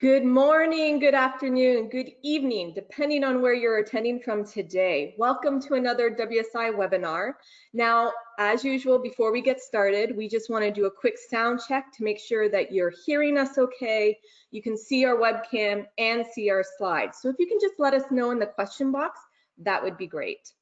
Good morning, good afternoon, good evening, depending on where you're attending from today. Welcome to another WSI webinar. Now, as usual, before we get started, we just want to do a quick sound check to make sure that you're hearing us okay. You can see our webcam and see our slides. So if you can just let us know in the question box, that would be great.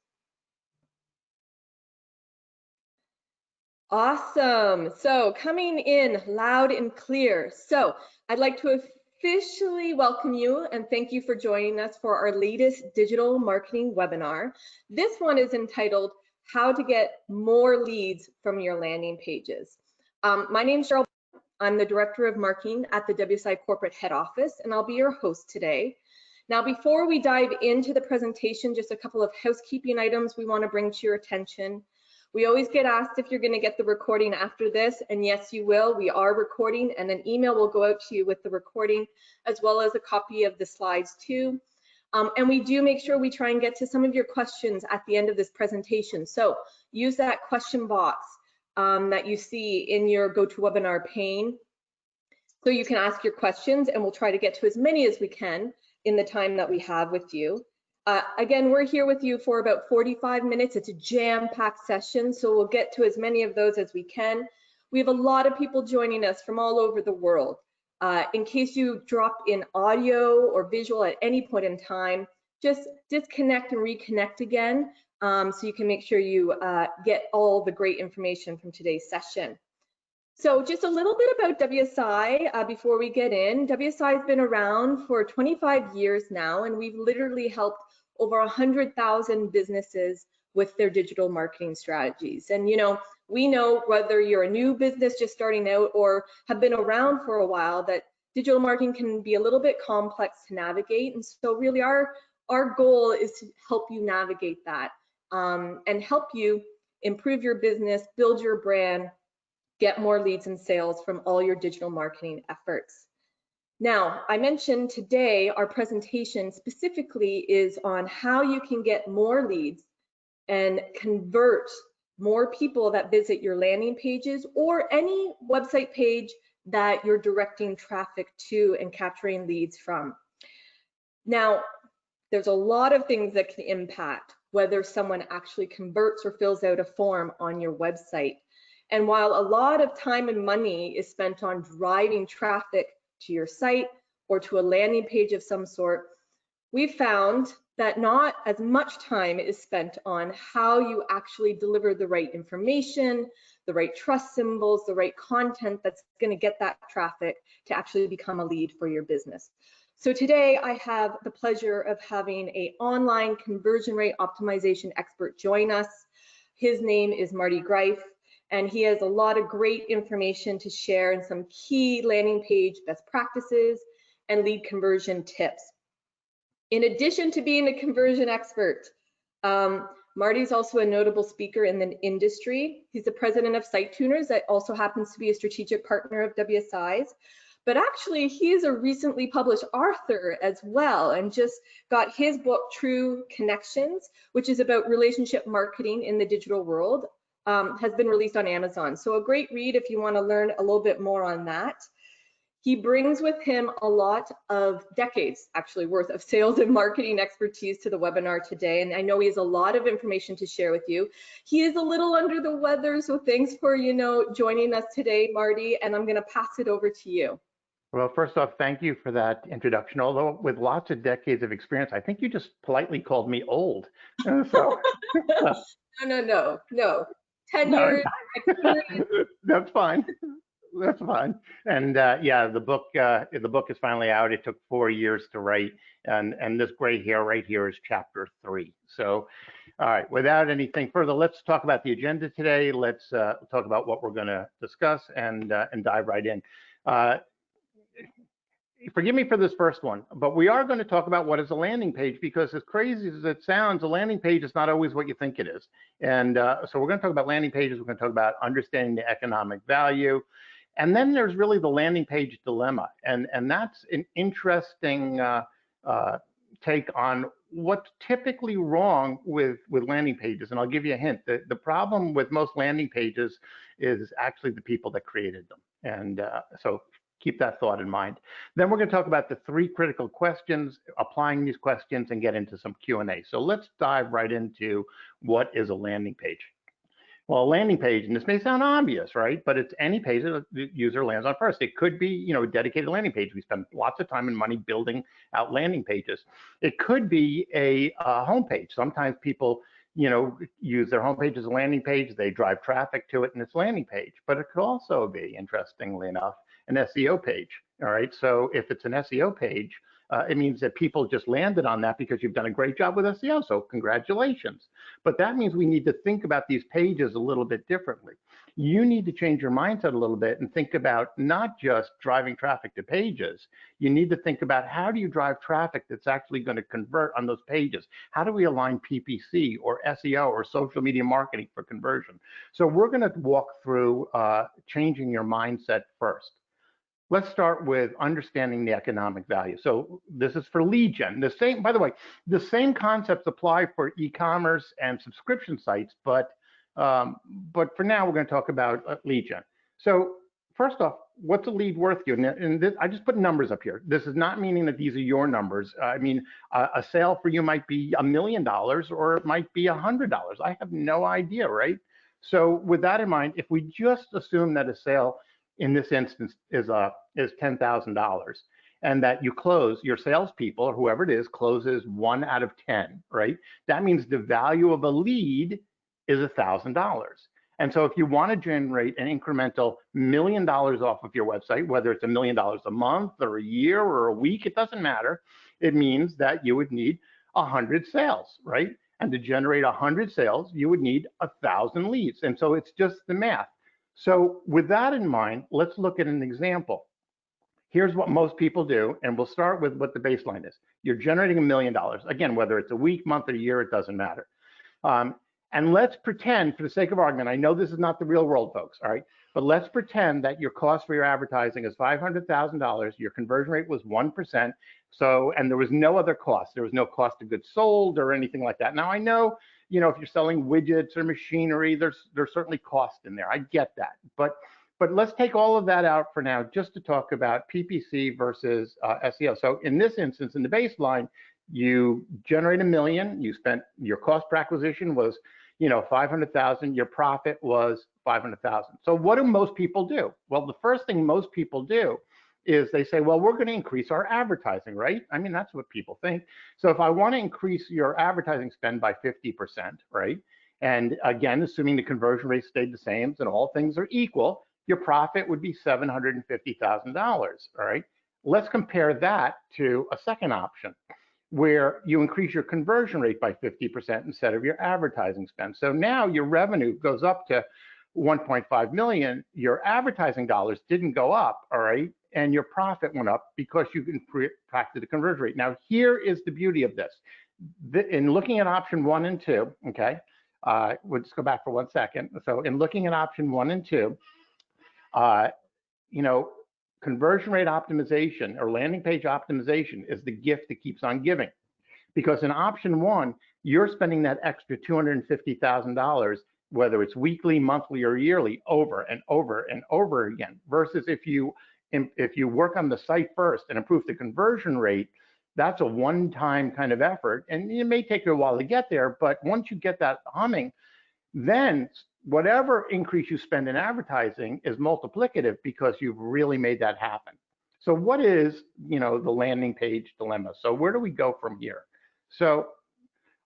Awesome. So coming in loud and clear. So I'd like to officially welcome you and thank you for joining us for our latest digital marketing webinar. This one is entitled How to Get More Leads from Your Landing Pages. My name is Cheryl. I'm the Director of Marketing at the WSI Corporate Head Office, and I'll be your host today. Now, before we dive into the presentation, just a couple of housekeeping items we want to bring to your attention. We always get asked if you're going to get the recording after this, and yes, you will. We are recording, and an email will go out to you with the recording, as well as a copy of the slides too. And we do make sure we try and get to some of your questions at the end of this presentation. So use that question box that you see in your GoToWebinar pane, so you can ask your questions, and we'll try to get to as many as we can in the time that we have with you. Again, we're here with you for about 45 minutes. It's a jam-packed session, so we'll get to as many of those as we can. We have a lot of people joining us from all over the world. In case you drop in audio or visual at any point in time, just disconnect and reconnect again so you can make sure you get all the great information from today's session. So just a little bit about WSI before we get in. WSI has been around for 25 years now, and we've literally helped over 100,000 businesses with their digital marketing strategies. And we know whether you're a new business just starting out or have been around for a while, that digital marketing can be a little bit complex to navigate. And so really our goal is to help you navigate that and help you improve your business, build your brand, get more leads and sales from all your digital marketing efforts. Now, I mentioned today our presentation specifically is on how you can get more leads and convert more people that visit your landing pages or any website page that you're directing traffic to and capturing leads from. Now, there's a lot of things that can impact whether someone actually converts or fills out a form on your website. And while a lot of time and money is spent on driving traffic to your site or to a landing page of some sort, we've found that not as much time is spent on how you actually deliver the right information, the right trust symbols, the right content that's going to get that traffic to actually become a lead for your business. So today I have the pleasure of having an online conversion rate optimization expert join us. His name is Martin Greif, and he has a lot of great information to share and some key landing page best practices and lead conversion tips. In addition to being a conversion expert, Marty's also a notable speaker in the industry. He's the president of SiteTuners, that also happens to be a strategic partner of WSI's. But actually, he is a recently published author as well, and just got his book, True Connections, which is about relationship marketing in the digital world, has been released on Amazon. So a great read if you want to learn a little bit more on that. He brings with him a lot of decades, actually, worth of sales and marketing expertise to the webinar today. And I know he has a lot of information to share with you. He is a little under the weather, so thanks for, joining us today, Marty, and I'm going to pass it over to you. Well, first off, thank you for that introduction. Although with lots of decades of experience, I think you just politely called me old. So No. 10 years experience. That's fine. That's fine. And yeah, the book is finally out. It took 4 years to write, and this gray hair right here is chapter 3. So, all right, without anything further, let's talk about the agenda today. Let's talk about what we're going to discuss and dive right in. Forgive me for this first one, but we are going to talk about what is a landing page, because as crazy as it sounds, a landing page is not always what you think it is. And so we're going to talk about landing pages. We're going to talk about understanding the economic value. And then there's really the landing page dilemma. And that's an interesting take on what's typically wrong with landing pages. And I'll give you a hint. The problem with most landing pages is actually the people that created them. And so Keep that thought in mind. Then we're going to talk about the 3 critical questions, applying these questions, and get into some Q&A. So let's dive right into what is a landing page. Well, a landing page, and this may sound obvious, right? But it's any page that the user lands on first. It could be, a dedicated landing page. We spend lots of time and money building out landing pages. It could be a home page. Sometimes people, use their home page as a landing page. They drive traffic to it and it's a landing page. But it could also be, interestingly enough, an SEO page. All right. So if it's an SEO page, it means that people just landed on that because you've done a great job with SEO. So congratulations. But that means we need to think about these pages a little bit differently. You need to change your mindset a little bit and think about not just driving traffic to pages. You need to think about how do you drive traffic that's actually going to convert on those pages? How do we align PPC or SEO or social media marketing for conversion? So we're going to walk through changing your mindset first. Let's start with understanding the economic value. So this is for lead gen. By the way, the same concepts apply for e-commerce and subscription sites, but for now we're going to talk about lead gen. So first off, what's a lead worth you? And this, I just put numbers up here. This is not meaning that these are your numbers. I mean, a sale for you might be $1 million or it might be $100. I have no idea, right? So with that in mind, if we just assume that a sale in this instance is $10,000, and that you close, your salespeople or whoever it is closes 1 out of 10, right? That means the value of a lead is $1,000. And so if you want to generate an incremental $1 million off of your website, whether it's $1 million a month or a year or a week, it doesn't matter. It means that you would need 100 sales, right? And to generate 100 sales, you would need 1,000 leads. And so it's just the math. So with that in mind, let's look at an example. Here's what most people do, and we'll start with what the baseline is. You're generating $1 million. Again, whether it's a week, month, or year, it doesn't matter. And let's pretend, for the sake of argument, I know this is not the real world, folks, all right? But let's pretend that your cost for your advertising is $500,000. Your conversion rate was 1%. So, and there was no other cost. There was no cost of goods sold or anything like that. Now, I know, if you're selling widgets or machinery, there's certainly cost in there. I get that. But let's take all of that out for now, just to talk about PPC versus SEO. So in this instance, in the baseline, you generate $1 million. You spent, your cost per acquisition was, 500,000. Your profit was 500,000. So what do most people do? Well, the first thing most people do is they say, well, we're going to increase our advertising, right? I mean, that's what people think. So if I want to increase your advertising spend by 50%, right? And again, assuming the conversion rate stayed the same and all things are equal, your profit would be $750,000, all right? Let's compare that to a second option where you increase your conversion rate by 50% instead of your advertising spend. So now your revenue goes up to 1.5 million. Your advertising dollars didn't go up, all right? And your profit went up because you impacted the conversion rate. Now, here is the beauty of this. In looking at option 1 and 2, okay, we'll just go back for 1 second. So in looking at option 1 and 2, conversion rate optimization or landing page optimization is the gift that keeps on giving. Because in option 1, you're spending that extra $250,000, whether it's weekly, monthly, or yearly, over and over and over again, versus if you work on the site first and improve the conversion rate, that's a one-time kind of effort. And it may take you a while to get there, but once you get that humming, then whatever increase you spend in advertising is multiplicative because you've really made that happen. So what is, the landing page dilemma? So where do we go from here? So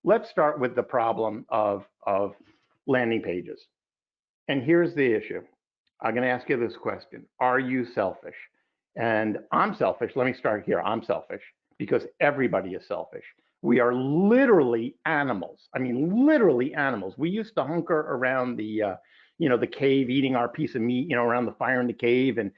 let's start with the problem of landing pages. And here's the issue. I'm going to ask you this question. Are you selfish? And I'm selfish. Let me start here. I'm selfish because everybody is selfish. We are literally animals. I mean, literally animals. We used to hunker around the cave, eating our piece of meat, around the fire in the cave. And,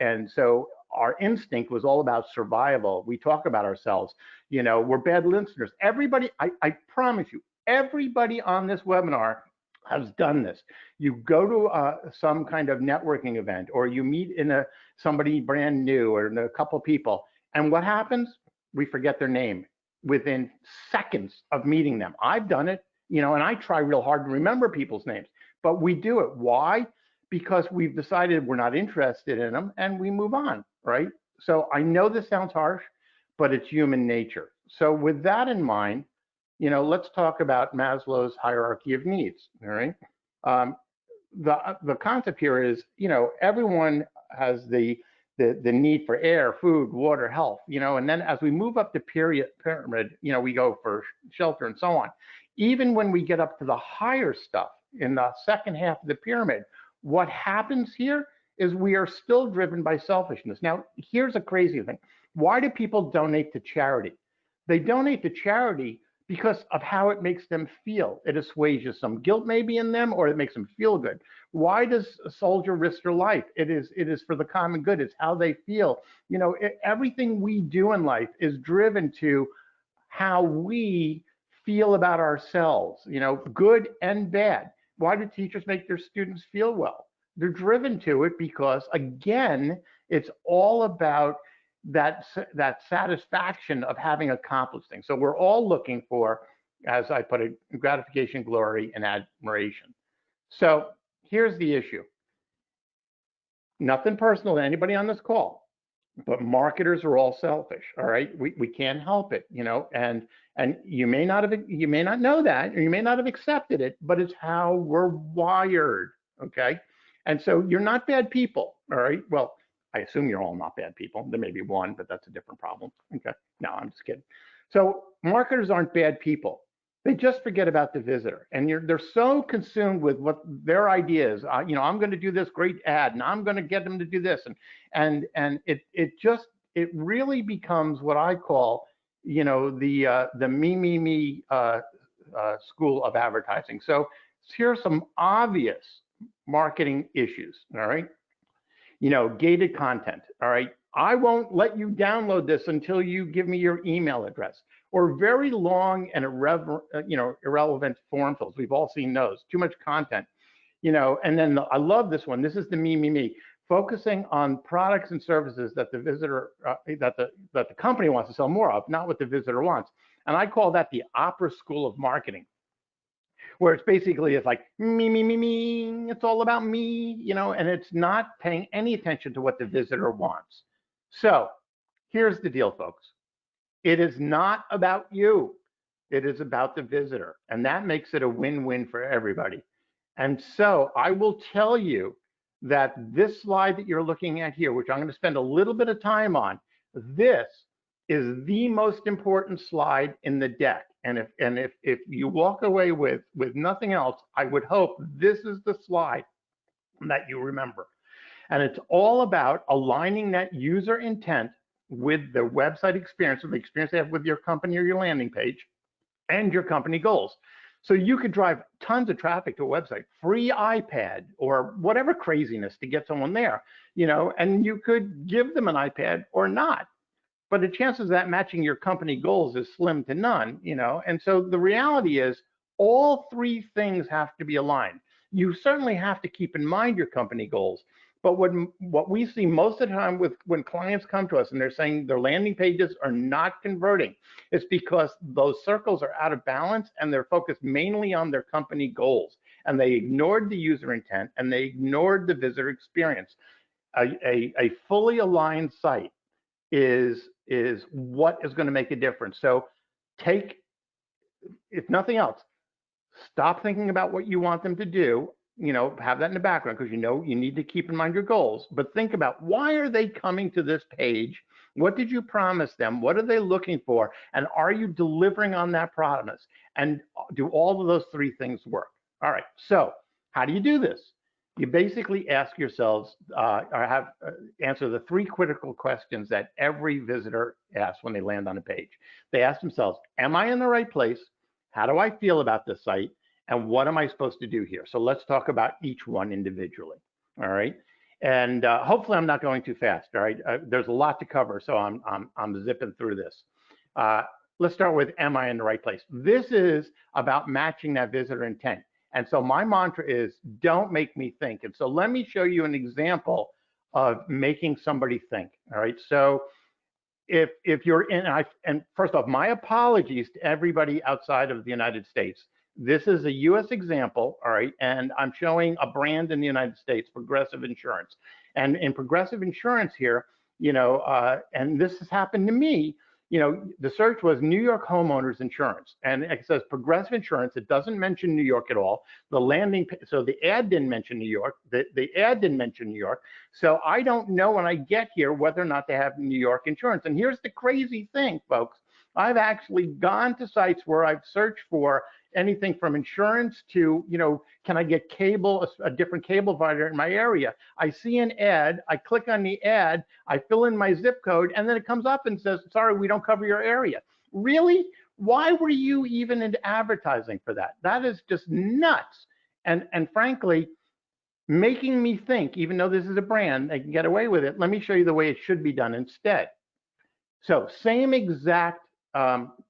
and so our instinct was all about survival. We talk about ourselves, we're bad listeners. Everybody, I promise you, everybody on this webinar has done this. You go to some kind of networking event, or you meet in somebody brand new, or in a couple people, and what happens? We forget their name within seconds of meeting them. I've done it, and I try real hard to remember people's names, but we do it. Why? because we've decided we're not interested in them and we move on, right? So I know this sounds harsh, but it's human nature. So with that in mind, let's talk about Maslow's hierarchy of needs, all right? Um, the concept here is, everyone has the need for air, food, water, health, and then as we move up the pyramid, we go for shelter and so on. Even when we get up to the higher stuff in the second half of the pyramid, what happens here is we are still driven by selfishness. Now, here's a crazy thing. Why do people donate to charity? They donate to charity because of how it makes them feel. It assuages some guilt maybe in them, or it makes them feel good. Why does a soldier risk their life? It is for the common good. It's how they feel. Everything we do in life is driven to how we feel about ourselves, good and bad. Why do teachers make their students feel well? They're driven to it because, again, it's all about that satisfaction of having accomplished things. So we're all looking for, as I put it, gratification, glory, and admiration. So here's the issue. Nothing personal to anybody on this call, but marketers are all selfish. All right, we can't help it, and you may not know that, or you may not have accepted it, but it's how we're wired. Okay, and so you're not bad people. All right, well, I assume you're all not bad people. There may be one, but that's a different problem. Okay, no, I'm just kidding. So marketers aren't bad people. They just forget about the visitor, and they're so consumed with what their idea is. I'm going to do this great ad, and I'm going to get them to do this, and it really becomes what I call, the me school of advertising. So here are some obvious marketing issues. All right. Gated content, all right? I won't let you download this until you give me your email address, or very long and irrelevant form fills. We've all seen those, too much content, and then I love this one. This is the me, focusing on products and services that the visitor, that the company wants to sell more of, not what the visitor wants. And I call that the opera school of marketing, where it's like me, it's all about me, and it's not paying any attention to what the visitor wants. So here's the deal, folks. It is not about you. It is about the visitor, and that makes it a win-win for everybody. And so I will tell you that this slide that you're looking at here, which I'm going to spend a little bit of time on, this is the most important slide in the deck. And if you walk away with nothing else, I would hope this is the slide that you remember. And it's all about aligning that user intent with the website experience, with the experience they have with your company or your landing page, and your company goals. So you could drive tons of traffic to a website, free iPad or whatever craziness to get someone there, and you could give them an iPad or not. But the chances of that matching your company goals is slim to none, and so the reality is all three things have to be aligned. You certainly have to keep in mind your company goals, but what we see most of the time when clients come to us and they're saying their landing pages are not converting, it's because those circles are out of balance and they're focused mainly on their company goals, and they ignored the user intent and they ignored the visitor experience. A fully aligned site is what is going to make a difference. So if nothing else, stop thinking about what you want them to do, have that in the background, because you need to keep in mind your goals, but think about, why are they coming to this page? What did you promise them? What are they looking for? And are you delivering on that promise? And do all of those three things work? All right, so how do you do this? You basically ask yourselves, answer the three critical questions that every visitor asks when they land on a page. They ask themselves, am I in the right place? How do I feel about this site? And what am I supposed to do here? So let's talk about each one individually, all right? And hopefully I'm not going too fast, all right? There's a lot to cover, so I'm zipping through this. Let's start with, am I in the right place? This is about matching that visitor intent. And so my mantra is, don't make me think. And so let me show you an example of making somebody think, all right? So if you're in, and first off, my apologies to everybody outside of the United States. This is a US example, all right, and I'm showing a brand in the United States, Progressive Insurance. And in Progressive Insurance here, and this has happened to me, the search was New York homeowners insurance, and it says Progressive Insurance. It doesn't mention New York at all. So the ad didn't mention New York. The ad didn't mention New York. So I don't know when I get here whether or not they have New York insurance. And here's the crazy thing, folks. I've actually gone to sites where I've searched for anything from insurance to, can I get cable, a different cable provider in my area? I see an ad, I click on the ad, I fill in my zip code, and then it comes up and says, sorry, we don't cover your area. Really? Why were you even into advertising for that? That is just nuts. And frankly, making me think, even though this is a brand, they can get away with it. Let me show you the way it should be done instead. So same exact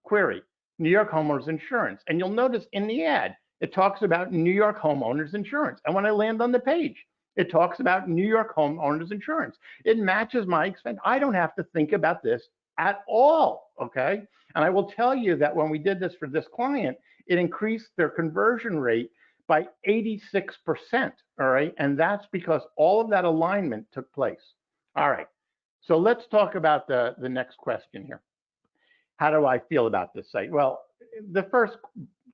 query, New York homeowners insurance. And you'll notice in the ad, it talks about New York homeowners insurance. And when I land on the page, it talks about New York homeowners insurance. It matches my expense. I don't have to think about this at all, okay? And I will tell you that when we did this for this client, it increased their conversion rate by 86%, all right? And that's because all of that alignment took place. All right, so let's talk about the next question here. How do I feel about this site? Well, the first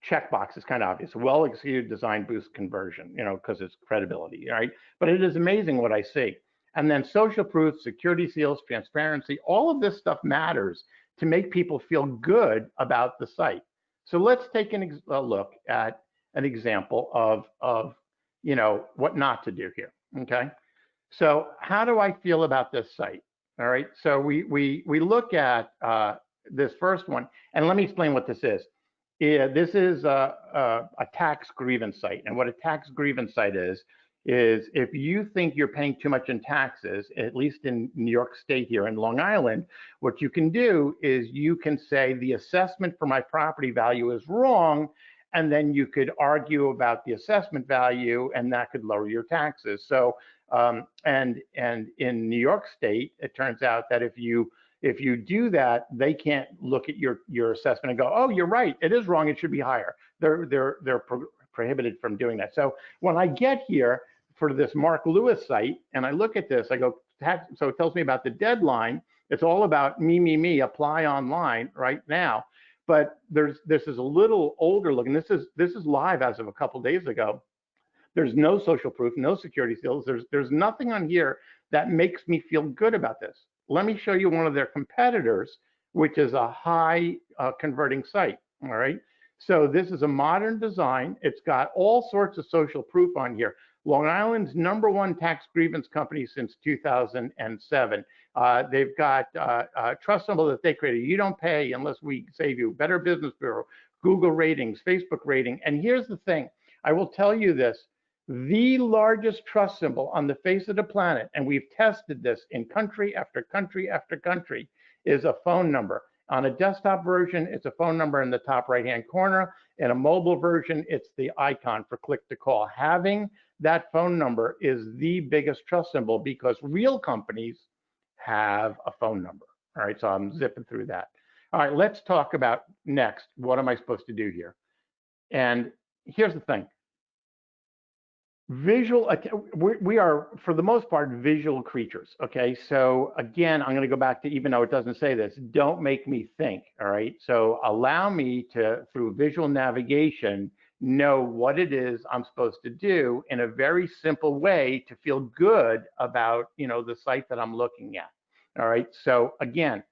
checkbox is kind of obvious. Well-executed design boosts conversion, because it's credibility, right? But it is amazing what I see. And then social proof, security seals, transparency, all of this stuff matters to make people feel good about the site. So let's take a look at an example of what not to do here, okay? So how do I feel about this site? All right, so we look at this first one, and let me explain what this is. This is a tax grievance site, and what a tax grievance site is if you think you're paying too much in taxes, at least in New York State here in Long Island, what you can do is you can say the assessment for my property value is wrong, and then you could argue about the assessment value, and that could lower your taxes. So, and in New York State, it turns out that if you do that, they can't look at your assessment and go, oh, you're right, it is wrong, it should be higher. They're prohibited from doing that. So when I get here for this Mark Lewis site and I look at this, I go, so it tells me about the deadline. It's all about me, apply online right now. But this is a little older looking. This is live as of a couple days ago. There's no social proof, no security seals. There's nothing on here that makes me feel good about this. Let me show you one of their competitors, which is a high converting site, all right? So this is a modern design. It's got all sorts of social proof on here. Long Island's #1 tax grievance company since 2007. They've got a trust symbol that they created. You don't pay unless we save you. Better Business Bureau, Google ratings, Facebook rating. And here's the thing, I will tell you this, the largest trust symbol on the face of the planet, and we've tested this in country after country after country, is a phone number. On a desktop version, it's a phone number in the top right-hand corner. In a mobile version, it's the icon for click to call. Having that phone number is the biggest trust symbol because real companies have a phone number. All right, so I'm zipping through that. All right, let's talk about next, what am I supposed to do here? And here's the thing. We are, for the most part, visual creatures, okay? So again, I'm gonna go back to, even though it doesn't say this, don't make me think, all right? So allow me to, through visual navigation, know what it is I'm supposed to do in a very simple way to feel good about, the site that I'm looking at, all right? So again,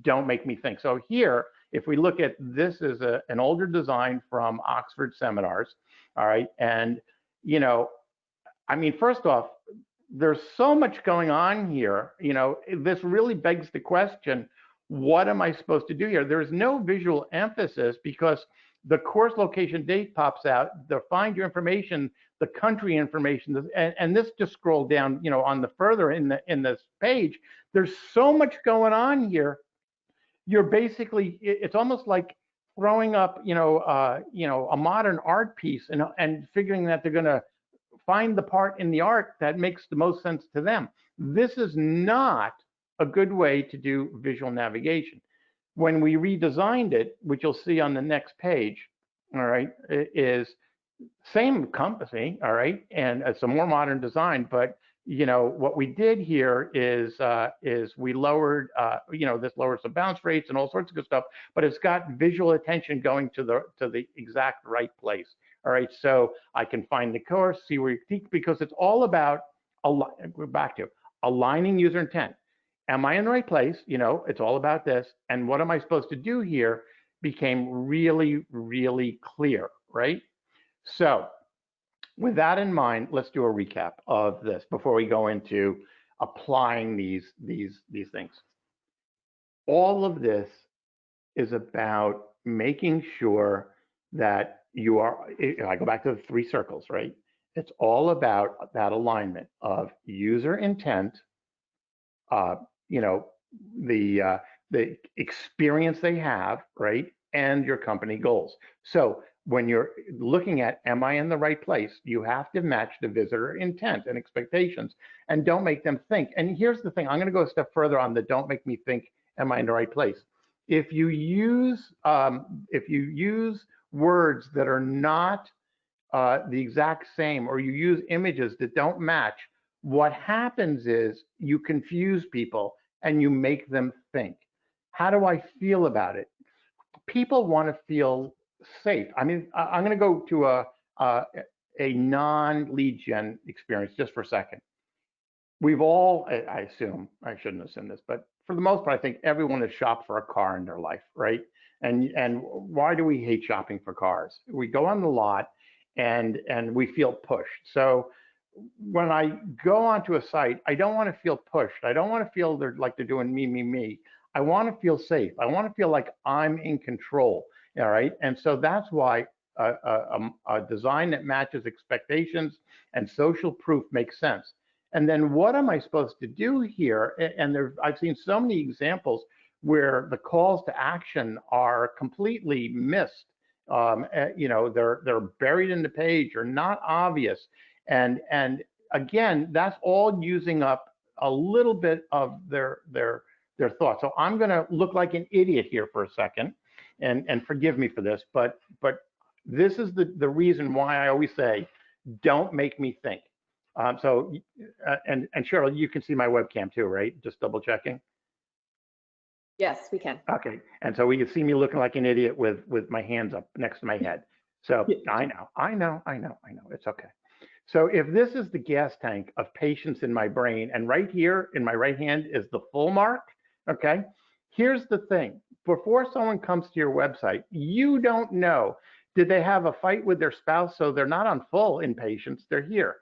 don't make me think. So here, if we look at, this is an older design from Oxford Seminars, all right? And, I mean, first off, there's so much going on here. This really begs the question, what am I supposed to do here? There's no visual emphasis because the course location date pops out, the find your information, the country information, and this just scrolled down, on the further in this page. There's so much going on here. You're basically, it's almost like throwing up, a modern art piece and figuring that they're going to find the part in the art that makes the most sense to them. This is not a good way to do visual navigation. When we redesigned it, which you'll see on the next page, all right, is same company, all right, and it's a more modern design, but what we did here is we lowered, this lowers the bounce rates and all sorts of good stuff, but it's got visual attention going to the exact right place. All right, so I can find the course, see where you teach, because it's all about, we're back to aligning user intent. Am I in the right place? It's all about this. And what am I supposed to do here became really, really clear, right? So with that in mind, let's do a recap of this before we go into applying these things. All of this is about making sure that you are, I go back to the 3 circles, right? It's all about that alignment of user intent, the experience they have, right? And your company goals. So when you're looking at, am I in the right place? You have to match the visitor intent and expectations, and don't make them think. And here's the thing, I'm gonna go a step further on the don't make me think, am I in the right place? If you use words that are not the exact same, or you use images that don't match, what happens is you confuse people and you make them think. How do I feel about it? People want to feel safe. I mean, I'm going to go to a non-lead gen experience just for a second. We've all, I assume, I shouldn't assume this, but for the most part, I think everyone has shopped for a car in their life, right? And why do we hate shopping for cars? We go on the lot and we feel pushed. So when I go onto a site, I don't want to feel pushed. I don't want to feel like they're doing me. I want to feel safe. I want to feel like I'm in control. All right. And so that's why a design that matches expectations and social proof makes sense. And then what am I supposed to do here? And I've seen so many examples where the calls to action are completely missed. They're buried in the page or not obvious. And again, that's all using up a little bit of their thoughts. So I'm going to look like an idiot here for a second, and forgive me for this, but this is the reason why I always say, don't make me think. And Cheryl, you can see my webcam too, right? Just double checking. Yes, we can. Okay, and so we can see me looking like an idiot with my hands up next to my head. So I know, it's okay. So if this is the gas tank of patience in my brain, and right here in my right hand is the full mark, okay? Here's the thing, before someone comes to your website, you don't know, did they have a fight with their spouse so they're not on full in patience, they're here?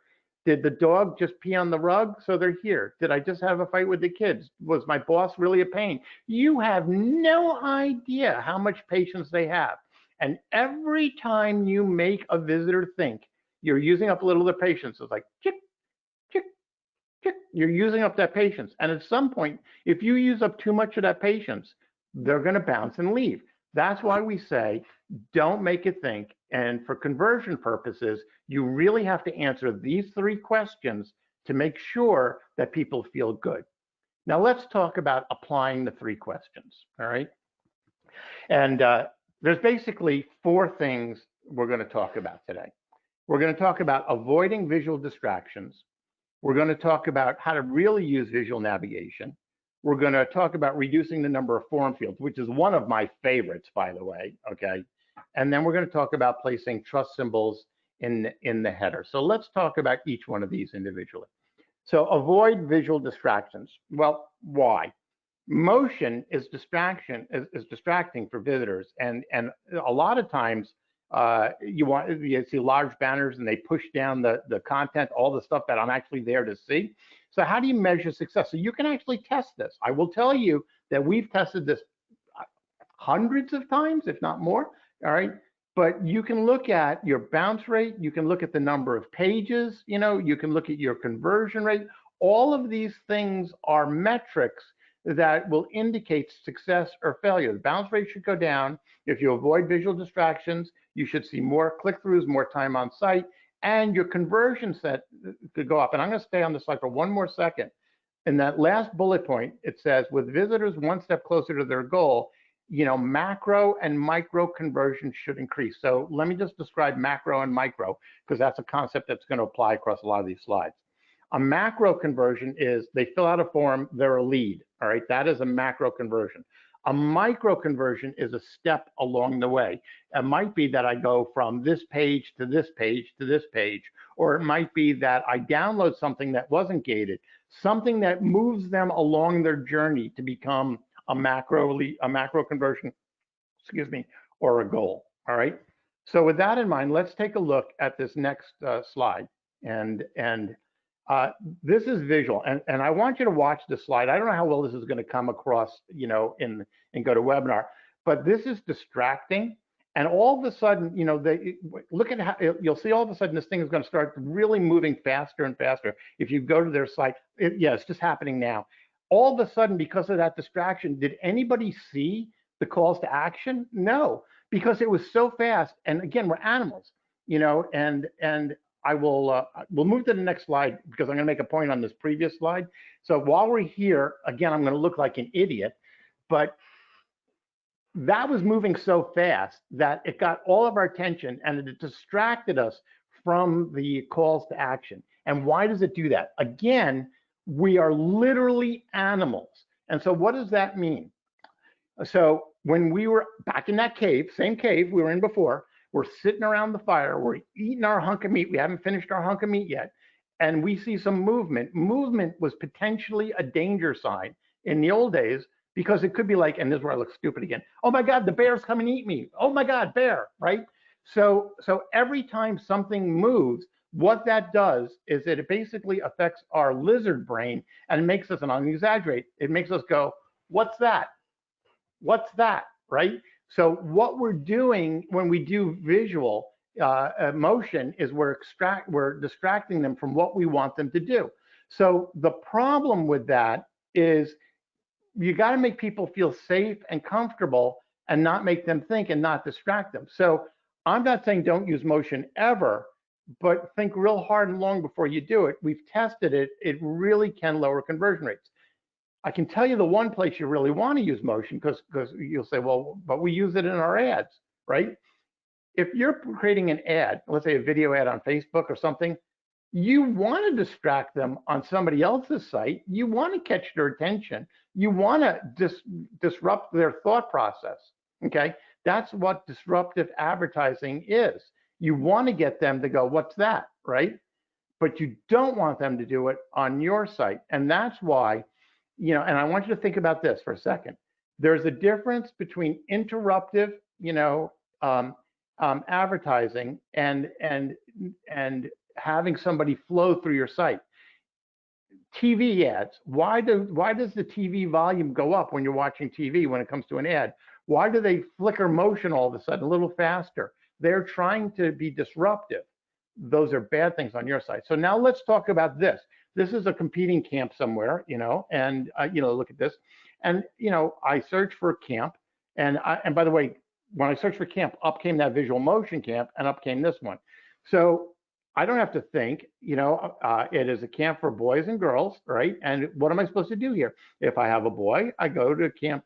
Did the dog just pee on the rug? So they're here. Did I just have a fight with the kids? Was my boss really a pain? You have no idea how much patience they have. And every time you make a visitor think, you're using up a little of their patience. It's like, chick, chick, chick. You're using up that patience. And at some point, if you use up too much of that patience, they're going to bounce and leave. That's why we say, don't make it think. And for conversion purposes, you really have to answer these 3 questions to make sure that people feel good. Now let's talk about applying the 3 questions, all right? And there's basically 4 things we're going to talk about today. We're going to talk about avoiding visual distractions. We're going to talk about how to really use visual navigation. We're going to talk about reducing the number of form fields, which is one of my favorites, by the way, okay? And then we're going to talk about placing trust symbols in the header. So let's talk about each one of these individually. So avoid visual distractions. Well, why? Motion is distracting for visitors, and a lot of times you see large banners and they push down the content, all the stuff that I'm actually there to see. So how do you measure success? So you can actually test this. I will tell you that we've tested this hundreds of times, if not more, all right? But you can look at your bounce rate, you can look at the number of pages, you can look at your conversion rate. All of these things are metrics that will indicate success or failure. The bounce rate should go down. If you avoid visual distractions, you should see more click-throughs, more time on site, and your conversion set could go up. And I'm going to stay on this slide for one more second. In that last bullet point, it says, with visitors 1 step closer to their goal, macro and micro conversion should increase. So let me just describe macro and micro, because that's a concept that's going to apply across a lot of these slides. A macro conversion is they fill out a form, they're a lead, all right? That is a macro conversion. A micro conversion is a step along the way. It might be that I go from this page to this page to this page, or it might be that I download something that wasn't gated, something that moves them along their journey to become a macro conversion, excuse me, or a goal, all right? So with that in mind, let's take a look at this next slide. This is visual, and I want you to watch this slide. I don't know how well this is going to come across, in GoToWebinar, but this is distracting. And all of a sudden, look at how you'll see all of a sudden this thing is going to start really moving faster and faster. If you go to their site, it's just happening now. All of a sudden, because of that distraction, did anybody see the calls to action? No, because it was so fast. And again, we're animals, and we'll move to the next slide because I'm going to make a point on this previous slide. So while we're here, again, I'm going to look like an idiot, but that was moving so fast that it got all of our attention and it distracted us from the calls to action. And why does it do that? Again, we are literally animals. And so what does that mean? So when we were back in that cave, same cave we were in before, we're sitting around the fire, we're eating our hunk of meat, we haven't finished our hunk of meat yet, and we see some movement. Movement was potentially a danger sign in the old days, because it could be like, and this is where I look stupid again, oh my God, the bear's come and eat me. Oh my God, bear, right? So every time something moves, what that does is that it basically affects our lizard brain and makes us, and I'm gonna exaggerate, it makes us go, what's that? What's that, right? So what we're doing when we do visual motion is we're distracting them from what we want them to do. So the problem with that is you got to make people feel safe and comfortable and not make them think and not distract them. So I'm not saying don't use motion ever, but think real hard and long before you do it. We've tested it. It really can lower conversion rates. I can tell you the one place you really want to use motion, because you'll say, well, but we use it in our ads, right? If you're creating an ad, let's say a video ad on Facebook or something, you want to distract them on somebody else's site. You want to catch their attention. You want to disrupt their thought process, okay? That's what disruptive advertising is. You want to get them to go, what's that, right? But you don't want them to do it on your site. And that's why, and I want you to think about this for a second. There's a difference between interruptive, advertising and having somebody flow through your site. TV ads, why does the TV volume go up when you're watching TV when it comes to an ad? Why do they flicker motion all of a sudden a little faster? They're trying to be disruptive. Those are bad things on your site. So now let's talk about this. This is a competing camp somewhere, and look at this. And I searched for camp, and by the way, when I searched for camp, up came that visual motion camp, and up came this one. So I don't have to think, it is a camp for boys and girls, right? And what am I supposed to do here? If I have a boy, I go to Camp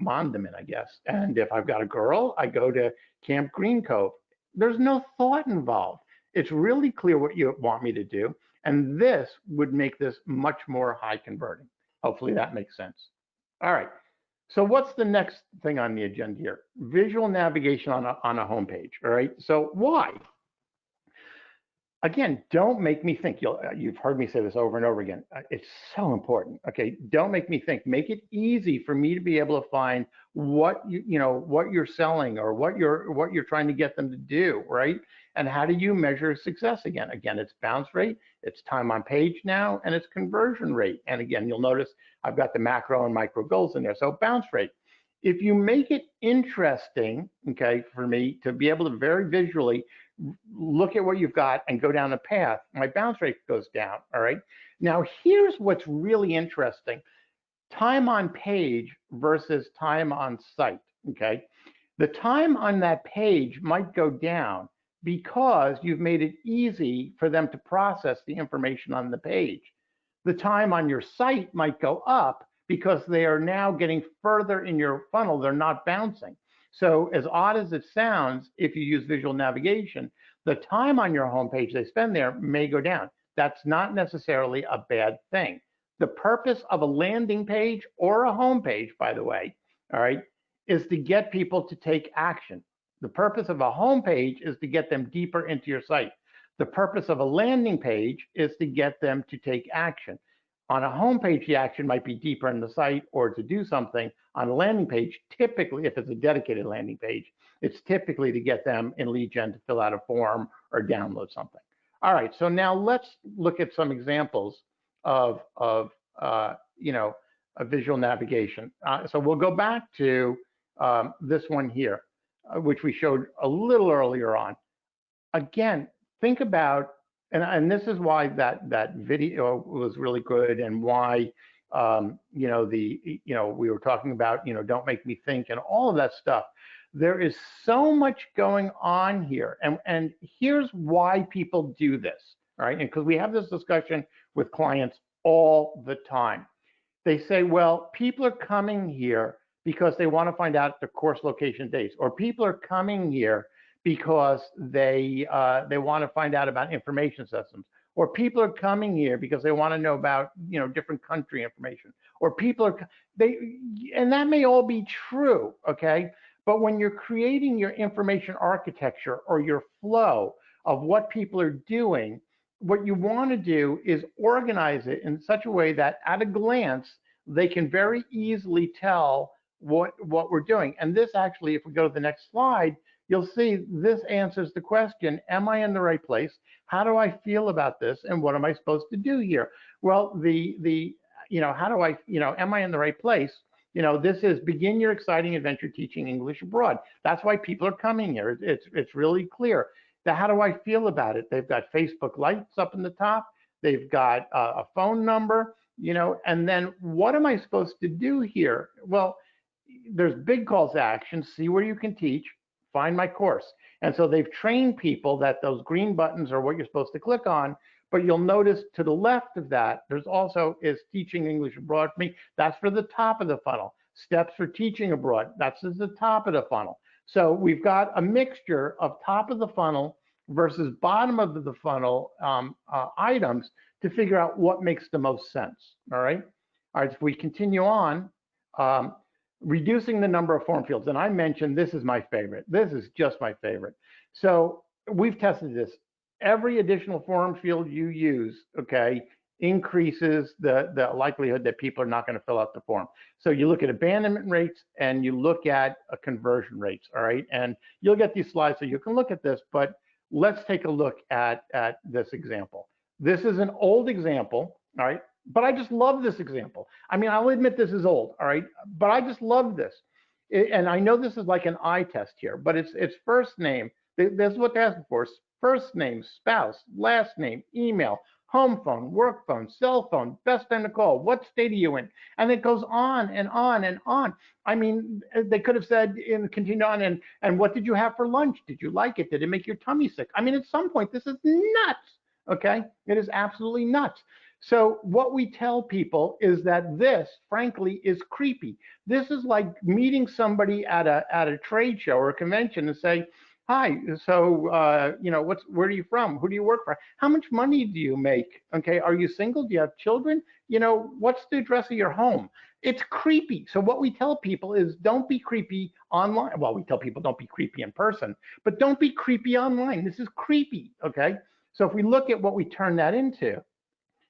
Mondament, I guess. And if I've got a girl, I go to Camp Green Cove. There's no thought involved. It's really clear what you want me to do. And this would make this much more high converting. Hopefully that makes sense. All right. So what's the next thing on the agenda here? Visual navigation on a homepage. All right. So why? Again, don't make me think. You've heard me say this over and over again. It's so important. Okay, don't make me think. Make it easy for me to be able to find what what you're selling or what you're trying to get them to do, right? And how do you measure success again? Again, it's bounce rate, it's time on page now, and it's conversion rate. And again, you'll notice I've got the macro and micro goals in there. So bounce rate. If you make it interesting, okay, for me to be able to very visually look at what you've got and go down a path, my bounce rate goes down, all right? Now, here's what's really interesting. Time on page versus time on site, okay? The time on that page might go down because you've made it easy for them to process the information on the page. The time on your site might go up because they are now getting further in your funnel. They're not bouncing. So as odd as it sounds, if you use visual navigation, the time on your homepage they spend there may go down. That's not necessarily a bad thing. The purpose of a landing page or a homepage, by the way, all right, is to get people to take action. The purpose of a homepage is to get them deeper into your site. The purpose of a landing page is to get them to take action. On a homepage, the action might be deeper in the site or to do something. On a landing page, typically, if it's a dedicated landing page, it's typically to get them in lead gen to fill out a form or download something. All right, so now let's look at some examples of a visual navigation. So we'll go back to this one here, which we showed a little earlier on. Again, think about, and this is why that video was really good, and why we were talking about don't make me think and all of that stuff. There is so much going on here, and here's why people do this, right? And because we have this discussion with clients all the time. They say, well, people are coming here because they want to find out the course location dates, or people are coming here because they want to find out about information systems, or people are coming here because they want to know about different country information, or people are and that may all be true, okay? But when you're creating your information architecture or your flow of what people are doing, what you want to do is organize it in such a way that at a glance they can very easily tell what we're doing. And this actually, if we go to the next slide, you'll see this answers the question, am I in the right place? How do I feel about this? And what am I supposed to do here? Well, how do I, am I in the right place? This is begin your exciting adventure teaching English abroad. That's why people are coming here. It's really clear. How do I feel about it? They've got Facebook lights up in the top. They've got a phone number, and then what am I supposed to do here? Well, there's big calls to action. See where you can teach, find my course. And so they've trained people that those green buttons are what you're supposed to click on. But you'll notice to the left of that, there's also is teaching English abroad for me. That's for the top of the funnel. Steps for teaching abroad. That's at the top of the funnel. So we've got a mixture of top of the funnel versus bottom of the funnel items to figure out what makes the most sense. All right. All right. If we continue on, reducing the number of form fields. And I mentioned this is my favorite. This is just my favorite. So we've tested this. Every additional form field you use, okay, increases the likelihood that people are not going to fill out the form. So you look at abandonment rates and you look at conversion rates, all right? And you'll get these slides so you can look at this, but let's take a look at this example. This is an old example, all right? But I just love this example. I mean, I'll admit this is old, all right? But I just love this. And I know this is like an eye test here, but it's first name. This is what they're asking for. First name, spouse, last name, email, home phone, work phone, cell phone, best time to call, what state are you in? And it goes on and on and on. I mean, they could have said, continue on, and what did you have for lunch? Did you like it? Did it make your tummy sick? I mean, at some point, this is nuts, okay? It is absolutely nuts. So what we tell people is that this, frankly, is creepy. This is like meeting somebody at a trade show or a convention and say, hi, so, where are you from? Who do you work for? How much money do you make? Okay, are you single? Do you have children? What's the address of your home? It's creepy. So what we tell people is don't be creepy online. Well, we tell people don't be creepy in person, but don't be creepy online. This is creepy, okay? So if we look at what we turn that into,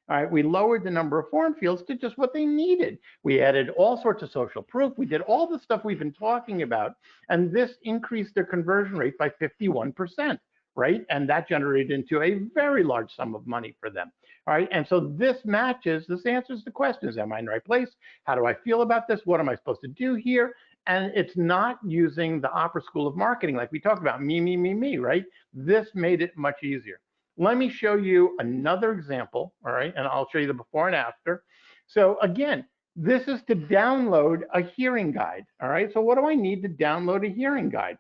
all right, we lowered the number of form fields to just what they needed. We added all sorts of social proof. We did all the stuff we've been talking about, and this increased their conversion rate by 51%, right? And that generated into a very large sum of money for them, all right? And so this answers the questions. Am I in the right place? How do I feel about this? What am I supposed to do here? And it's not using the Opera School of Marketing like we talked about, me, right? This made it much easier. Let me show you another example, all right? And I'll show you the before and after. So again, this is to download a hearing guide, all right? So what do I need to download a hearing guide?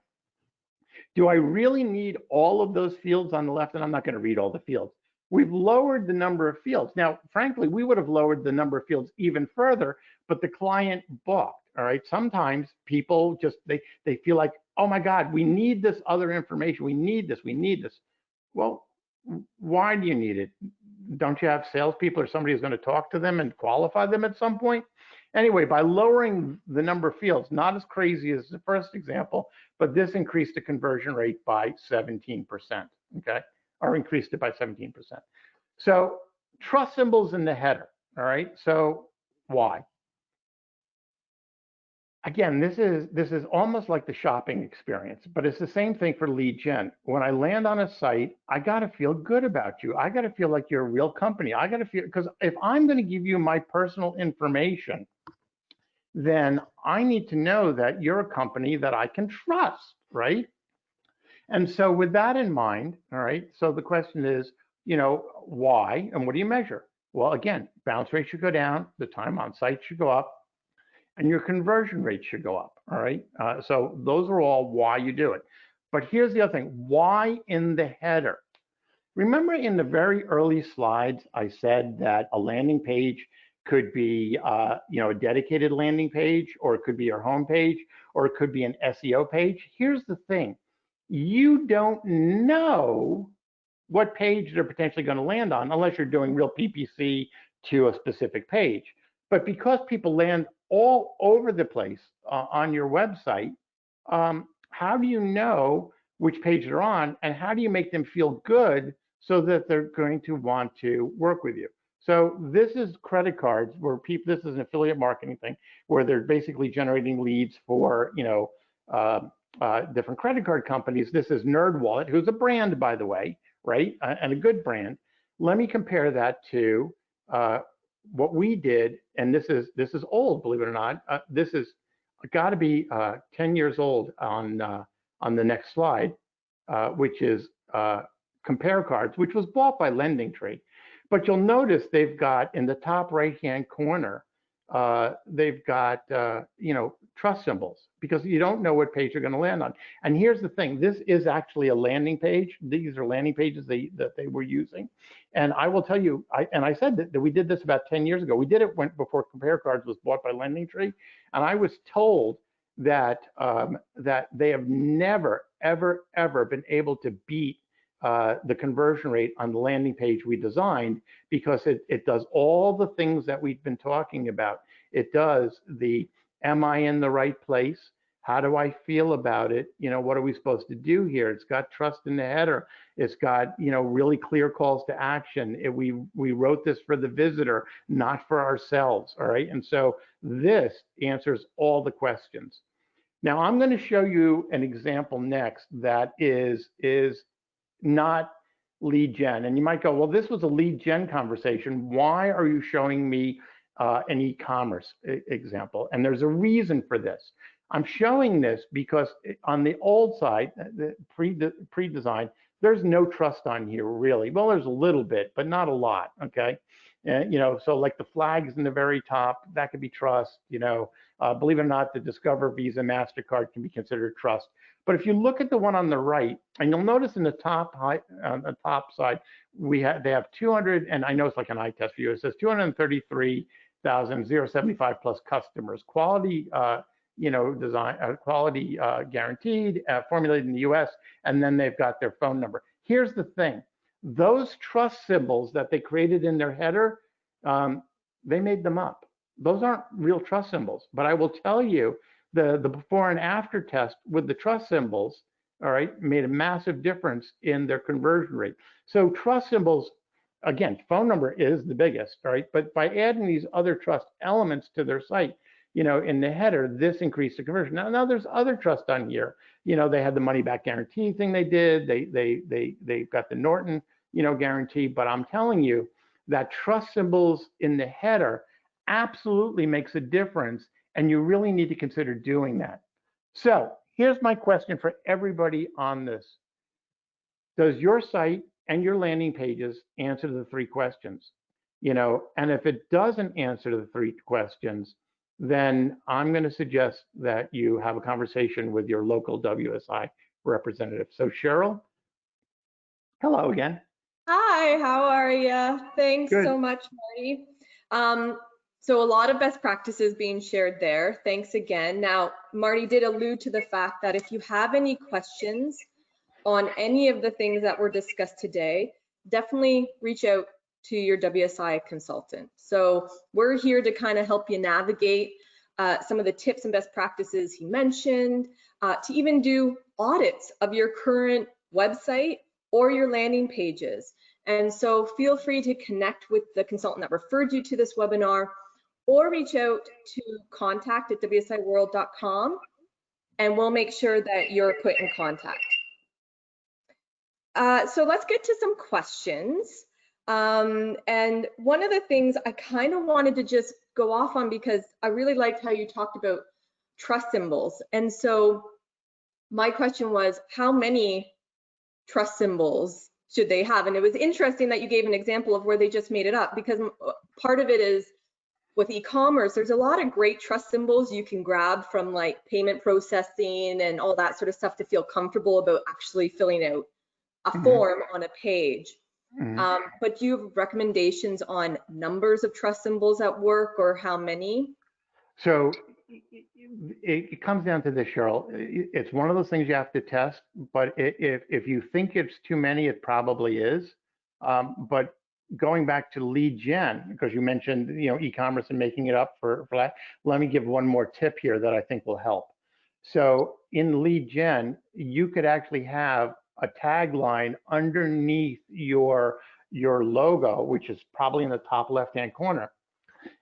Do I really need all of those fields on the left? And I'm not going to read all the fields. We've lowered the number of fields. Now, frankly, we would have lowered the number of fields even further, but the client balked. All right. Sometimes people just they feel like, oh my God, we need this other information. We need this. We need this. Well, why do you need it? Don't you have salespeople or somebody who's going to talk to them and qualify them at some point? Anyway, by lowering the number of fields, not as crazy as the first example, but this increased the conversion rate by 17%, okay? Or increased it by 17%. So trust symbols in the header, all right? So why? Again, this is almost like the shopping experience, but it's the same thing for lead gen. When I land on a site, I got to feel good about you. I got to feel like you're a real company. I got to feel, because if I'm going to give you my personal information, then I need to know that you're a company that I can trust, right? And so with that in mind, all right, so the question is, why and what do you measure? Well, again, bounce rate should go down, the time on site should go up, and your conversion rate should go up, all right? So those are all why you do it. But here's the other thing, why in the header? Remember in the very early slides, I said that a landing page could be a dedicated landing page, or it could be your home page, or it could be an SEO page. Here's the thing, you don't know what page they're potentially going to land on unless you're doing real PPC to a specific page. But because people land all over the place on your website, how do you know which page they're on, and how do you make them feel good so that they're going to want to work with you? So this is credit cards where this is an affiliate marketing thing where they're basically generating leads for, different credit card companies. This is NerdWallet, who's a brand, by the way, right? And a good brand. Let me compare that to what we did, and this is old, believe it or not. This is got to be 10 years old on the next slide, which is Compare Cards, which was bought by LendingTree. But you'll notice they've got in the top right-hand corner, they've got trust symbols, because you don't know what page you're going to land on. And here's the thing, this is actually a landing page. These are landing pages that they were using. And I will tell you, I said that we did this about 10 years ago. We did it before Compare Cards was bought by LendingTree. And I was told that that they have never, ever been able to beat the conversion rate on the landing page we designed, because it does all the things that we've been talking about. It does the, am I in the right place? How do I feel about it? What are we supposed to do here? It's got trust in the header. It's got, really clear calls to action. We wrote this for the visitor, not for ourselves, all right? And so this answers all the questions. Now I'm going to show you an example next that is not lead gen. And you might go, well, this was a lead gen conversation. Why are you showing me an e-commerce example? And there's a reason for this. I'm showing this because on the old side, the pre-design, there's no trust on here really. Well, there's a little bit, but not a lot, okay? So like the flags in the very top, that could be trust. Believe it or not, the Discover, Visa, MasterCard can be considered trust. But if you look at the one on the right, and you'll notice in the top side, they have 200, and I know it's like an eye test view. It says 233,075 plus customers, quality, design, quality guaranteed, formulated in the U.S., and then they've got their phone number. Here's the thing: those trust symbols that they created in their header, they made them up. Those aren't real trust symbols. But I will tell you, the before and after test with the trust symbols, all right, made a massive difference in their conversion rate. So trust symbols, again, phone number is the biggest, all right, but by adding these other trust elements to their site, in the header, this increased the conversion. Now there's other trust on here. They had the money back guarantee thing they did. They've got the Norton, guarantee. But I'm telling you that trust symbols in the header absolutely makes a difference, and you really need to consider doing that. So here's my question for everybody on this. Does your site and your landing pages answer the three questions? And if it doesn't answer the three questions, then I'm going to suggest that you have a conversation with your local WSI representative. So Cheryl, hello again. Hi, how are you? Thanks Good. so much, Marty. So a lot of best practices being shared there. Thanks again. Now, Marty did allude to the fact that if you have any questions on any of the things that were discussed today, definitely reach out to your WSI consultant. So we're here to kind of help you navigate some of the tips and best practices he mentioned, to even do audits of your current website or your landing pages. And so feel free to connect with the consultant that referred you to this webinar, or reach out to contact@wsiworld.com, and we'll make sure that you're put in contact. So let's get to some questions. And one of the things I kind of wanted to just go off on, because I really liked how you talked about trust symbols. And so my question was, how many trust symbols should they have? And it was interesting that you gave an example of where they just made it up, because part of it is with e-commerce, there's a lot of great trust symbols you can grab from like payment processing and all that sort of stuff to feel comfortable about actually filling out a form on a page. But do you have recommendations on numbers of trust symbols at work, or how many? So it comes down to this, Cheryl. It's one of those things you have to test, but if you think it's too many, it probably is. But going back to lead gen, because you mentioned, e-commerce and making it up for that, let me give one more tip here that I think will help. So in lead gen, you could actually have a tagline underneath your logo, which is probably in the top left-hand corner.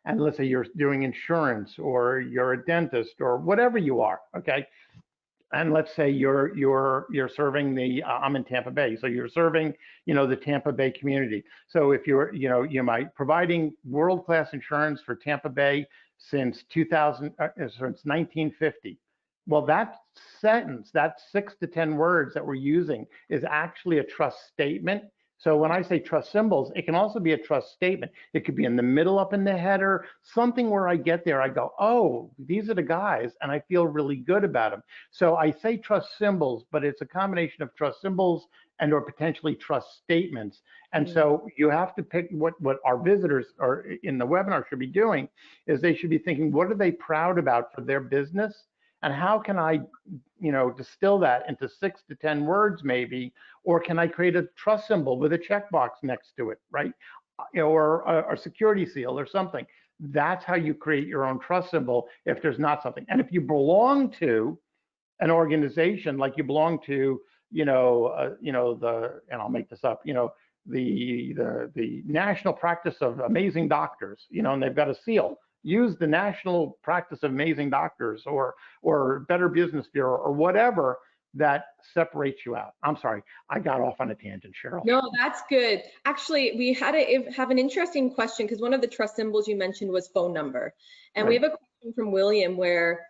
And let's say you're doing insurance, or you're a dentist, or whatever you are, okay? And let's say you're serving the I'm in Tampa Bay, so you're serving the Tampa Bay community. So if you're you might providing world-class insurance for Tampa Bay since 1950. Well, that sentence, that 6 to 10 words that we're using, is actually a trust statement. So when I say trust symbols, it can also be a trust statement. It could be in the middle, up in the header, something where I get there, I go, oh, these are the guys, and I feel really good about them. So I say trust symbols, but it's a combination of trust symbols and or potentially trust statements. And so you have to pick what our visitors are in the webinar should be doing, is they should be thinking, what are they proud about for their business? And how can I, distill that into 6 to 10 words maybe, or can I create a trust symbol with a checkbox next to it, right? Or a security seal or something. That's how you create your own trust symbol if there's not something. And if you belong to an organization, like you belong to, and I'll make this up, the National Practice of Amazing Doctors, and they've got a seal. Use the National Practice of Amazing Doctors, or Better Business Bureau, or whatever that separates you out. I'm sorry, I got off on a tangent, Cheryl. No, that's good. Actually, we had have an interesting question, because one of the trust symbols you mentioned was phone number. And we have a question from William where,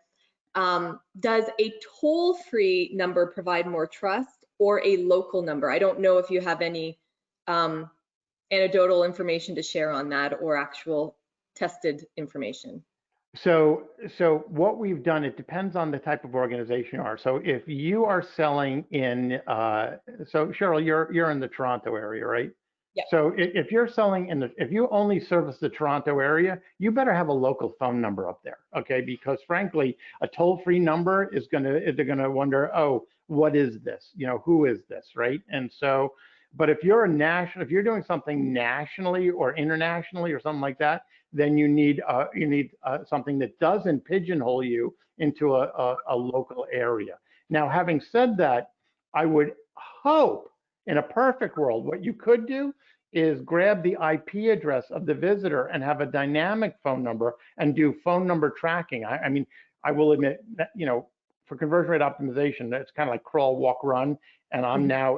does a toll-free number provide more trust, or a local number? I don't know if you have any anecdotal information to share on that, or actual tested information. So what we've done, it depends on the type of organization you are. So if you are selling in, so Cheryl, you're in the Toronto area, right? Yeah. So if you're selling if you only service the Toronto area, you better have a local phone number up there, okay? Because frankly, a toll-free number they're gonna wonder, oh, what is this? Who is this, right? And so, but if you're if you're doing something nationally or internationally or something like that, then you need something that doesn't pigeonhole you into a local area. Now, having said that, I would hope in a perfect world, what you could do is grab the IP address of the visitor and have a dynamic phone number and do phone number tracking. I mean, I will admit that, for conversion rate optimization, it's kind of like crawl, walk, run. And I'm now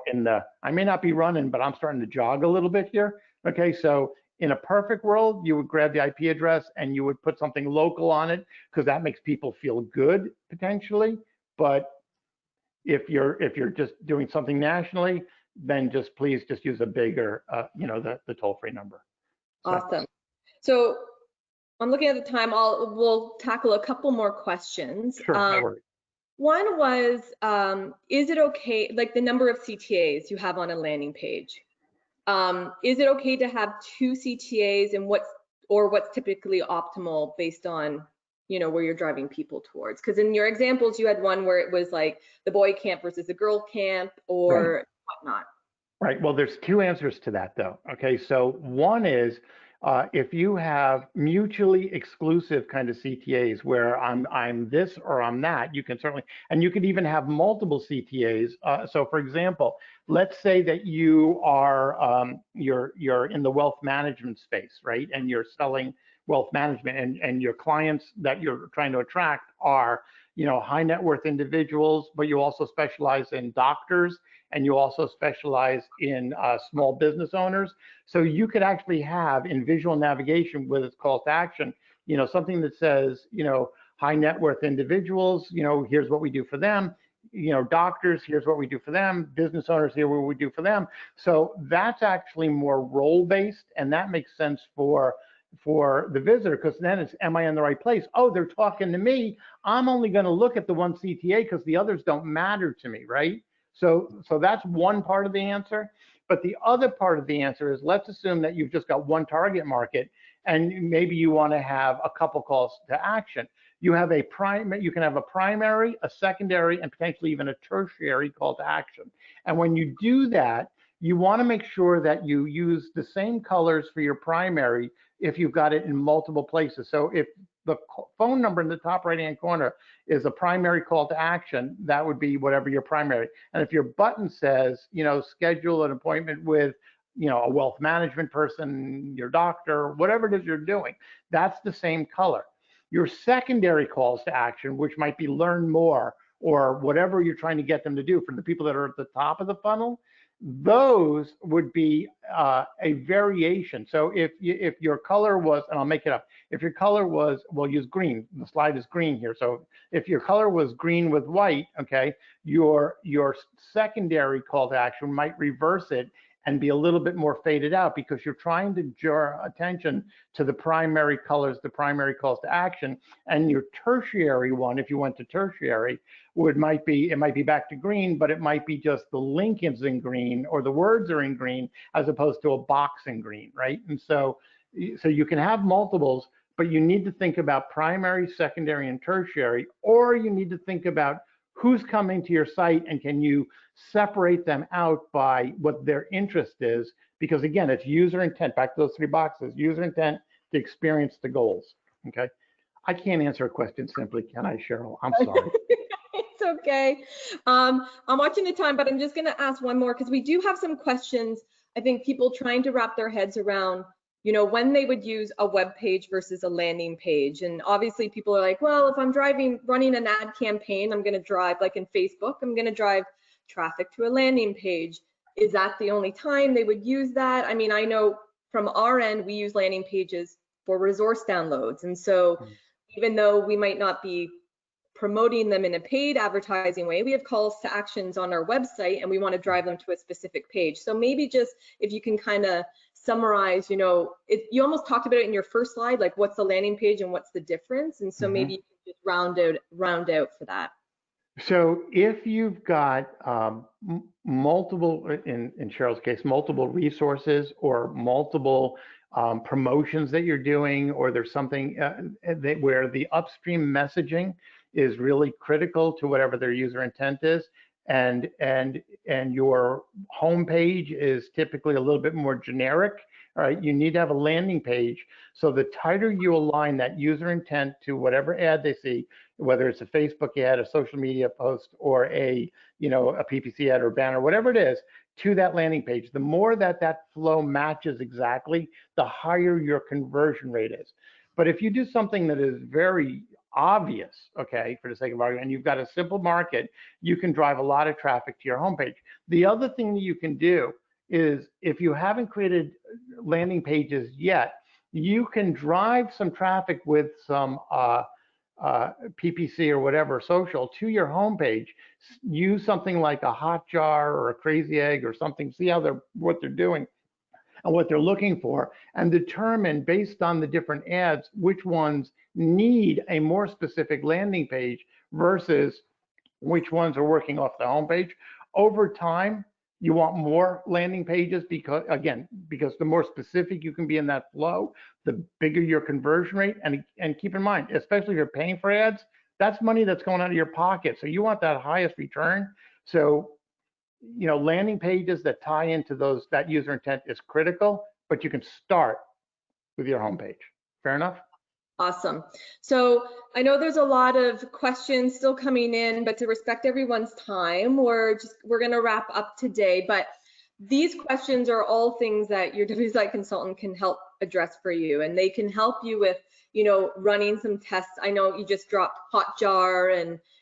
I may not be running, but I'm starting to jog a little bit here. Okay, so in a perfect world, you would grab the IP address and you would put something local on it, because that makes people feel good potentially. But if you're just doing something nationally, then please use a bigger, the toll-free number. Awesome. So I'm looking at the time. We'll tackle a couple more questions. Sure, no worries. One was, is it okay, like the number of CTAs you have on a landing page? Is it okay to have 2 CTAs, and what's typically optimal based on, you know, where you're driving people towards? Because in your examples, you had one where it was like the boy camp versus the girl camp or whatnot. Right. Well, there's two answers to that, though. Okay. So one is if you have mutually exclusive kind of CTAs where I'm this or I'm that, you can certainly, and you could even have multiple CTAs. So, for example, let's say that you are you're in the wealth management space, right? And you're selling wealth management, and your clients that you're trying to attract are, you know, high net worth individuals, but you also specialize in doctors, and you also specialize in small business owners. So you could actually have in visual navigation with its call to action, you know, something that says, you know, high net worth individuals, you know, here's what we do for them. You know, doctors, here's what we do for them. Business owners, here what we do for them. So that's actually more role based, and that makes sense for the visitor, because then it's, am I in the right place? Oh, they're talking to me. I'm only going to look at the one CTA because the others don't matter to me, right? So that's one part of the answer. But the other part of the answer is, let's assume that you've just got one target market, and maybe you want to have a couple calls to action. You have you can have a primary, a secondary, and potentially even a tertiary call to action. And when you do that, you want to make sure that you use the same colors for your primary if you've got it in multiple places. So if the phone number in the top right-hand corner is a primary call to action, that would be whatever your primary. And if your button says, you know, schedule an appointment with, you know, a wealth management person, your doctor, whatever it is you're doing, that's the same color. Your secondary calls to action, which might be learn more or whatever you're trying to get them to do, for the people that are at the top of the funnel, those would be a variation. So if your color was, and I'll make it up, if your color was, we'll use green, the slide is green here. So if your color was green with white, okay, your secondary call to action might reverse it and be a little bit more faded out, because you're trying to draw attention to the primary colors, the primary calls to action. And your tertiary one, if you went to tertiary, it might be back to green, but it might be just the link is in green or the words are in green as opposed to a box in green, right? And so you can have multiples, but you need to think about primary, secondary, and tertiary, or you need to think about who's coming to your site and can you separate them out by what their interest is, because again, it's user intent, back to those 3 boxes, user intent, the experience, the goals, okay? I can't answer a question simply, can I, Cheryl? I'm sorry. It's okay. I'm watching the time, but I'm just going to ask one more, because we do have some questions. I think people trying to wrap their heads around, you know, when they would use a web page versus a landing page. And obviously people are like, well, if I'm running an ad campaign, I'm going to drive, like in Facebook, I'm going to drive traffic to a landing page. Is that the only time they would use that? I mean, I know from our end, we use landing pages for resource downloads. And so even though we might not be promoting them in a paid advertising way, we have calls to actions on our website and we want to drive them to a specific page. So maybe just if you can kind of summarize, you know, you almost talked about it in your first slide, like what's the landing page and what's the difference. And so maybe you can just round out for that. So if you've got multiple, in Cheryl's case, multiple resources or multiple promotions that you're doing, or there's something where the upstream messaging is really critical to whatever their user intent is, and your homepage is typically a little bit more generic, all right, you need to have a landing page. So the tighter you align that user intent to whatever ad they see, whether it's a Facebook ad, a social media post, or a PPC ad or banner, whatever it is, to that landing page, the more that flow matches exactly, the higher your conversion rate is. But if you do something that is very obvious, okay, for the sake of argument, and you've got a simple market, you can drive a lot of traffic to your homepage. The other thing that you can do is, if you haven't created landing pages yet, you can drive some traffic with some PPC or whatever social to your homepage. Use something like a Hotjar or a Crazy Egg or something, see how what they're doing and what they're looking for, and determine based on the different ads which ones need a more specific landing page versus which ones are working off the homepage. Over time, You want more landing pages because, again, because the more specific you can be in that flow, the bigger your conversion rate. And keep in mind, especially if you're paying for ads, that's money that's going out of your pocket. So you want that highest return. So, you know, landing pages that tie into that user intent is critical, but you can start with your homepage. Fair enough? Awesome. So I know there's a lot of questions still coming in, but to respect everyone's time, we're going to wrap up today. But these questions are all things that your WSI consultant can help address for you, and they can help you with, you know, running some tests. I know you just dropped Hotjar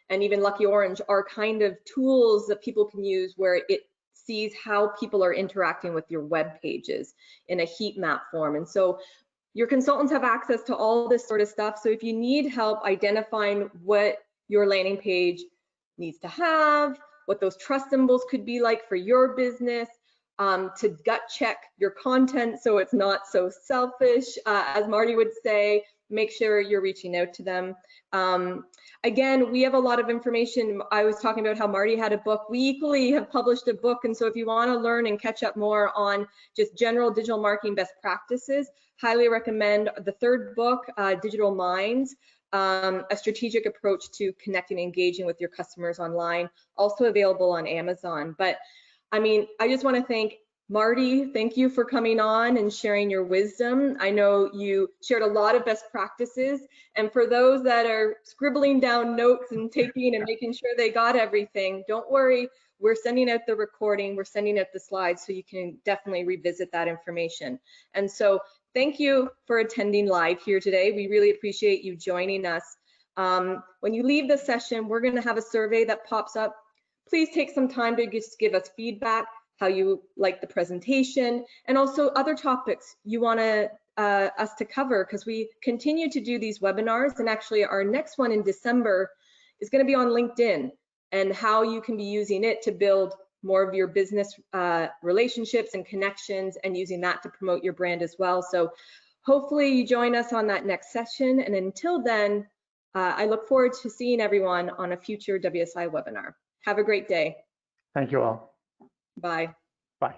and even Lucky Orange are kind of tools that people can use where it sees how people are interacting with your web pages in a heat map form. And so your consultants have access to all this sort of stuff. So if you need help identifying what your landing page needs to have, what those trust symbols could be like for your business, to gut check your content so it's not so selfish, as Marty would say, make sure you're reaching out to them. Again, we have a lot of information. I was talking about how Marty had a book. We equally have published a book, and so if you want to learn and catch up more on just general digital marketing best practices, highly recommend the third book, Digital Minds, a strategic approach to connecting and engaging with your customers online, also available on Amazon. But I mean, I just want to thank Marty. Thank you for coming on and sharing your wisdom. I know you shared a lot of best practices, and for those that are scribbling down notes and taking and making sure they got everything, don't worry. We're sending out the recording, we're sending out the slides, so you can definitely revisit that information. And so thank you for attending live here today. We really appreciate you joining us. When you leave the session, we're going to have a survey that pops up. Please take some time to just give us feedback, how you like the presentation, and also other topics you want us to cover, because we continue to do these webinars, and actually our next one in December is going to be on LinkedIn and how you can be using it to build more of your business relationships and connections, and using that to promote your brand as well. So hopefully you join us on that next session, and until then, I look forward to seeing everyone on a future WSI webinar. Have a great day. Thank you all. Bye. Bye.